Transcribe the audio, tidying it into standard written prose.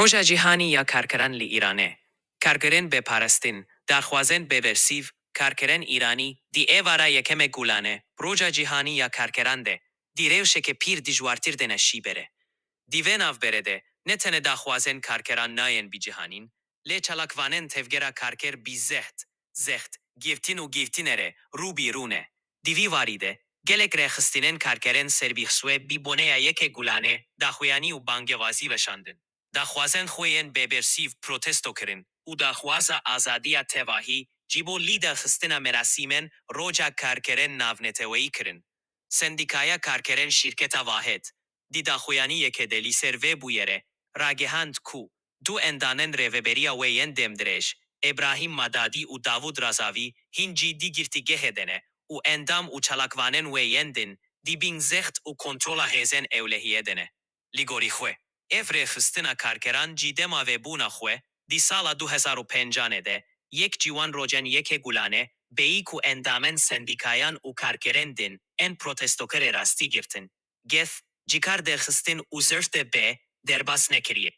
روژا جیهانی یا کارگران لی ایرانه. کارگران به پارستین، درخوازن به ورسیو، کارگران ایرانی، دی ایوارا یکم گولانه، روژا جیهانی یا کارگران ده، دی ریوشه که پیر دیجوارتیر دنشی بره. دیوین آف برده، نتنه داخوازن کارگران ناین بی جهانین، لی چلاکوانن تفگرا کارگر بی زخت، گیفتین و گیفتینره، رو بیرونه. دیوی واریده، گلک رخستینن کارگران سربیخسوه بی بونه یک گولانه، داخویانی و بانگوازی وشاندن. داخوازن خوین به برسیو پروتستو کرن، او داخوازا آزادی تواهی، جیبو لیده خستنا مراسیمن روجا کارگران ناونتوی کرن. سندیکایا کارگران شرکت واحد. دی داخویانی که دلی سروه بویره، راگهاند کو، دو اندانن روبریا وین دمدرش، ابراهیم مدادی و داوود رازاوی، هنجی دی گرتیگه هدنه، و اندام و چلاکوانن ویندن، دی بین زخت و کنترولا هزن اولهیه دنه. لیگوری خواه. افره خستنا کارگران جیده ما و بونا خواه، دی سالا 2005 ده، یک جوان روجن یک گولانه، بیکو اندامن سندیکایان و کارگران دن، ان پروتستوکر راستی گرتن. گث جیکار درخستین او زرت به درباس نکریه.